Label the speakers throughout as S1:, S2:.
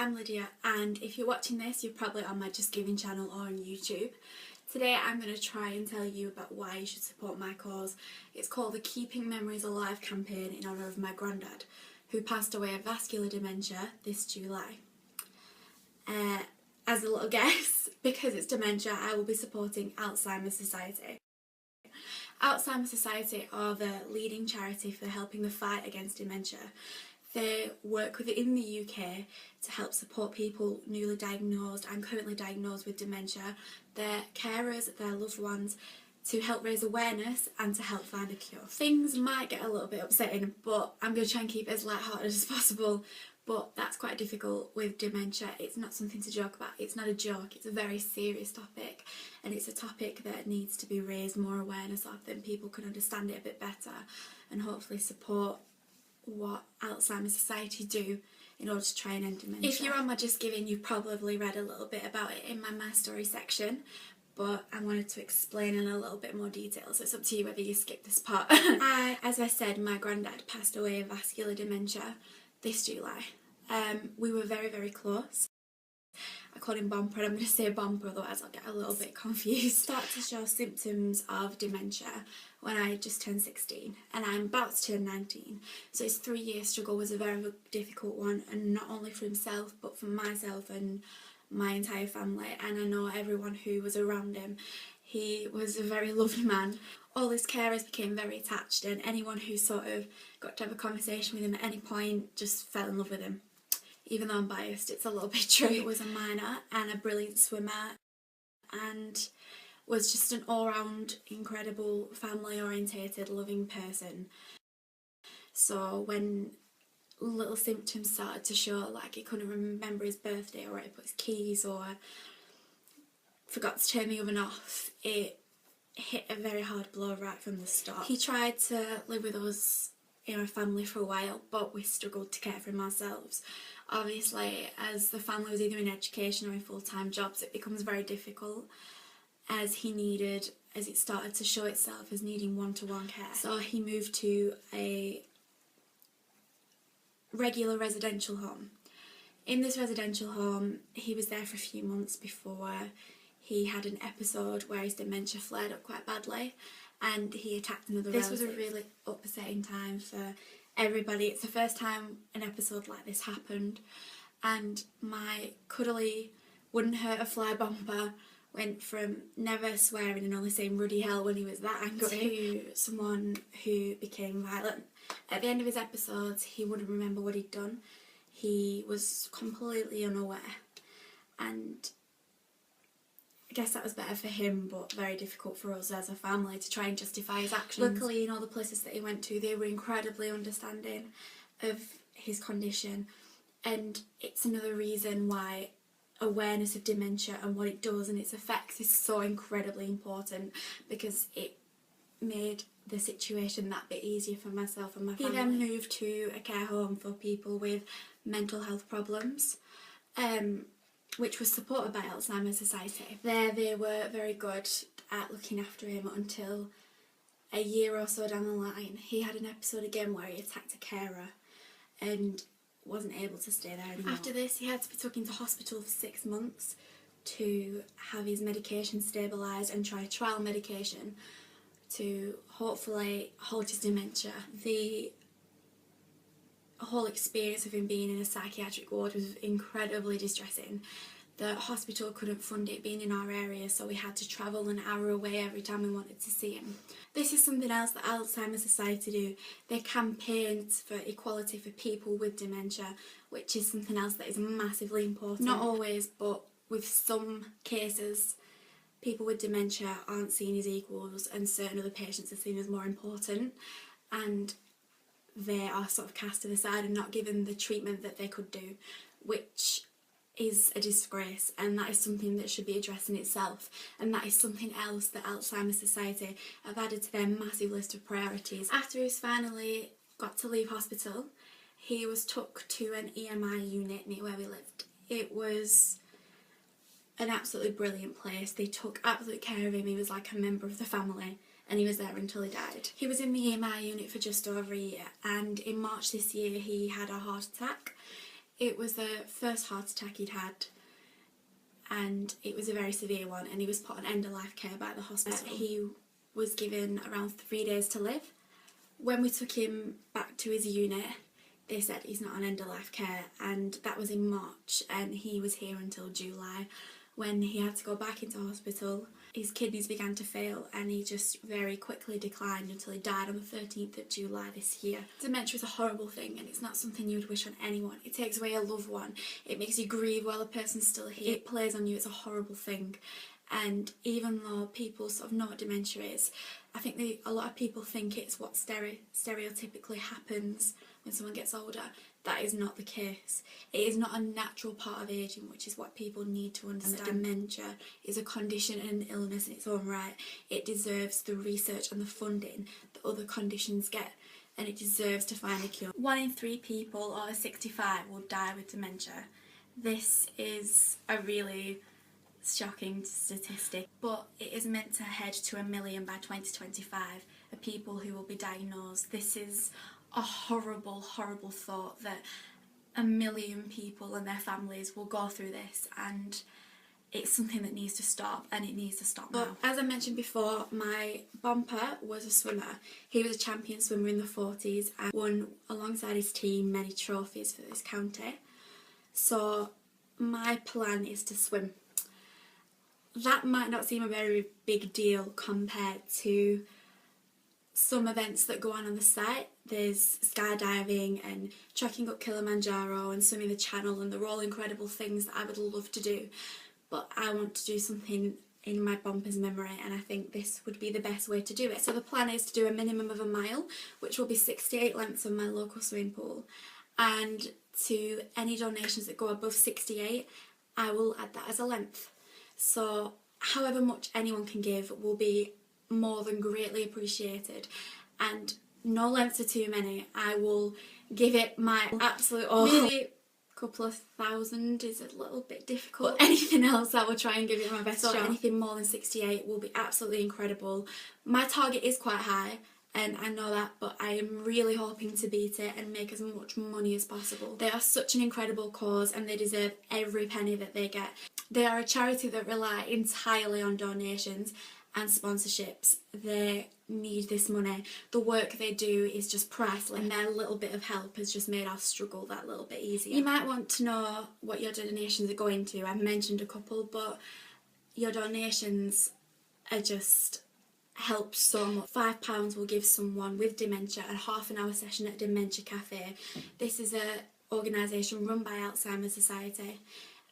S1: I'm Lydia, and if you're watching this, you're probably on my Just Giving channel or on YouTube. Today I'm going to try and tell you about why you should support my cause. It's called the Keeping Memories Alive campaign in honour of my granddad, who passed away of vascular dementia this July. As a little guess, because it's dementia, I will be supporting Alzheimer Society. Alzheimer Society are the leading charity for helping the fight against dementia. They work within the UK to help support people newly diagnosed and currently diagnosed with dementia, their carers, their loved ones, to help raise awareness and to help find a cure. Things might get a little bit upsetting, but I'm going to try and keep it as light-hearted as possible. But that's quite difficult with dementia. It's not something to joke about. It's not a joke. It's a very serious topic, and it's a topic that needs to be raised more awareness of, then people can understand it a bit better and hopefully support what Alzheimer Society do in order to try and end dementia. If you're on my Just Giving, you've probably read a little bit about it in my story section, but I wanted to explain in a little bit more detail, so it's up to you whether you skip this part. As I said, my granddad passed away of vascular dementia this July. We were very, very close. I called him Bomper, and I'm going to say Bomper, otherwise I'll get a little bit confused. Start to show symptoms of dementia when I just turned 16, and I'm about to turn 19. So his 3-year struggle was a very difficult one, and not only for himself, but for myself and my entire family, and I know everyone who was around him. He was a very lovely man. All his carers became very attached, and anyone who sort of got to have a conversation with him at any point just fell in love with him. Even though I'm biased, it's a little bit true. He was a miner and a brilliant swimmer, and was just an all-round incredible, family-orientated, loving person. So when little symptoms started to show, like he couldn't remember his birthday, or he put his keys, or forgot to turn the oven off, it hit a very hard blow right from the start. He tried to live with us in our family for a while, but we struggled to care for him ourselves. Obviously, as the family was either in education or in full-time jobs, it becomes very difficult, as it started to show itself as needing one-to-one care. So he moved to a regular residential home. In this residential home, he was there for a few months before he had an episode where his dementia flared up quite badly, and he attacked another relative. This was a really upsetting time for everybody. It's the first time an episode like this happened, and my cuddly, wouldn't hurt a fly Bomper went from never swearing and only saying ruddy hell when he was that angry to someone who became violent. At the end of his episodes, he wouldn't remember what he'd done. He was completely unaware, and I guess that was better for him, but very difficult for us as a family to try and justify his actions. Luckily, in all the places that he went to, they were incredibly understanding of his condition, and it's another reason why awareness of dementia and what it does and its effects is so incredibly important, because it made the situation that bit easier for myself and my family. He then moved to a care home for people with mental health problems, which was supported by Alzheimer Society. There they were very good at looking after him until a year or so down the line. He had an episode again where he attacked a carer and wasn't able to stay there anymore. After this, he had to be taken into hospital for 6 months to have his medication stabilised and try trial medication to hopefully halt his dementia. The whole experience of him being in a psychiatric ward was incredibly distressing. The hospital couldn't fund it being in our area, so we had to travel an hour away every time we wanted to see him. This is something else that Alzheimer Society do. They campaign for equality for people with dementia, which is something else that is massively important. Not always, but with some cases, people with dementia aren't seen as equals, and certain other patients are seen as more important, and they are sort of cast to the side and not given the treatment that they could do, which is a disgrace, and that is something that should be addressed in itself, and that is something else that Alzheimer Society have added to their massive list of priorities. After he was finally got to leave hospital, he was took to an EMI unit near where we lived. It was an absolutely brilliant place. They took absolute care of him. He was like a member of the family, and he was there until he died. He was in the EMI unit for just over a year, and in March this year he had a heart attack. It was the first heart attack he'd had, and it was a very severe one, and he was put on end-of-life care by the hospital. He was given around 3 days to live. When we took him back to his unit, they said he's not on end-of-life care, and that was in March, and he was here until July. When he had to go back into hospital, his kidneys began to fail, and he just very quickly declined until he died on the 13th of July this year. Dementia is a horrible thing, and it's not something you would wish on anyone. It takes away a loved one. It makes you grieve while the person's still here. It plays on you. It's a horrible thing. And even though people sort of know what dementia is, I think a lot of people think it's what stereotypically happens when someone gets older. That is not the case. It is not a natural part of ageing, which is what people need to understand. Dementia is a condition and an illness in its own right. It deserves the research and the funding that other conditions get, and it deserves to find a cure. 1 in 3 people over 65 will die with dementia. This is a really shocking statistic, but it is meant to head to 1 million by 2025 of people who will be diagnosed. This is a horrible, horrible thought that 1 million people and their families will go through this, and it's something that needs to stop, and it needs to stop now. As I mentioned before, my bumper was a swimmer. He was a champion swimmer in the 40s and won alongside his team many trophies for this county. So my plan is to swim. That might not seem a very big deal compared to some events that go on the site. There's skydiving and trekking up Kilimanjaro and swimming the Channel, and they're all incredible things that I would love to do. But I want to do something in my bumper's memory, and I think this would be the best way to do it. So the plan is to do a minimum of 1 mile, which will be 68 lengths of my local swimming pool. And to any donations that go above 68, I will add that as a length. So however much anyone can give will be more than greatly appreciated, and no lengths are too many. I will give it my absolute all. Maybe a couple of thousand is a little bit difficult. But anything else, I will try and give it my best shot. Anything more than 68 will be absolutely incredible. My target is quite high, and I know that, but I am really hoping to beat it and make as much money as possible. They are such an incredible cause, and they deserve every penny that they get. They are a charity that rely entirely on donations and sponsorships. They need this money. The work they do is just priceless, and their little bit of help has just made our struggle that little bit easier. You might want to know what your donations are going to. I've mentioned a couple, but your donations are just help so much. £5 will give someone with dementia a half-an-hour session at a dementia cafe. This is an organisation run by Alzheimer Society,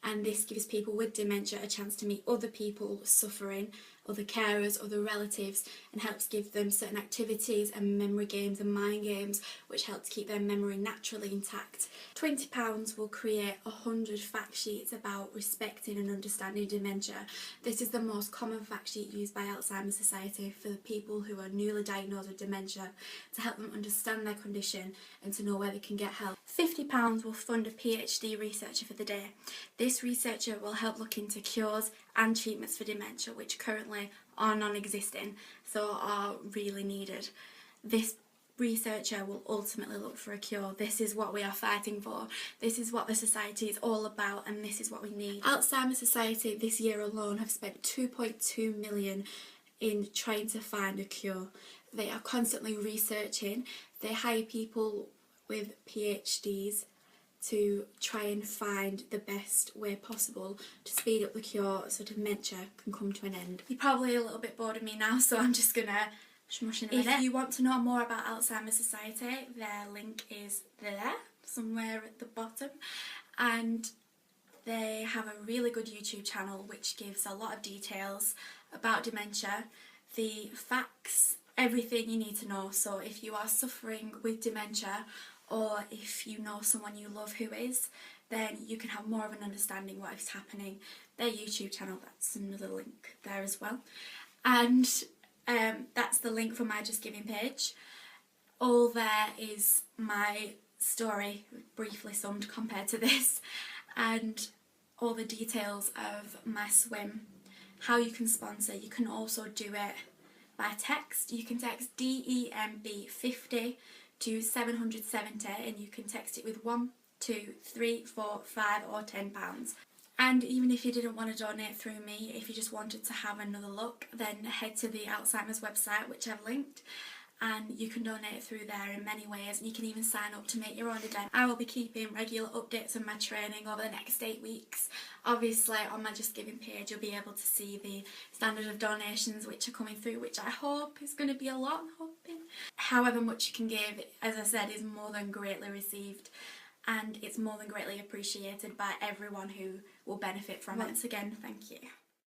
S1: and this gives people with dementia a chance to meet other people suffering, other carers, other relatives, and helps give them certain activities and memory games and mind games which help to keep their memory naturally intact. £20 will create 100 fact sheets about respecting and understanding dementia. This is the most common fact sheet used by Alzheimer's Society for the people who are newly diagnosed with dementia, to help them understand their condition and to know where they can get help. £50 will fund a PhD researcher for the day. This researcher will help look into cures and treatments for dementia, which currently are non-existing, so are really needed. This researcher will ultimately look for a cure. This is what we are fighting for. This is what the society is all about, and this is what we need. Alzheimer's Society this year alone have spent 2.2 million in trying to find a cure. They are constantly researching. They hire people with PhDs to try and find the best way possible to speed up the cure so dementia can come to an end. You're probably a little bit bored of me now, so I'm just gonna smush in a minute. If you want to know more about Alzheimer's Society, their link is there, somewhere at the bottom, and they have a really good YouTube channel which gives a lot of details about dementia, the facts, everything you need to know. So if you are suffering with dementia, or if you know someone you love who is, then you can have more of an understanding what is happening. Their YouTube channel, that's another link there as well. And that's the link from my Just Giving page. All there is my story, briefly summed compared to this, and all the details of my swim, how you can sponsor. You can also do it by text. You can text DEMB50 to 770, and you can text it with 1 2, 3, 4, 5 or £10. And even if you didn't want to donate through me, if you just wanted to have another look, then head to the Alzheimer's website, which I've linked, and you can donate through there in many ways, and you can even sign up to make your own addendum. I will be keeping regular updates on my training over the next 8 weeks. Obviously on my Just Giving page you'll be able to see the standard of donations which are coming through, which I hope is going to be a lot, I'm hoping. However much you can give, as I said, is more than greatly received, and it's more than greatly appreciated by everyone who will benefit from it. Once again, thank you.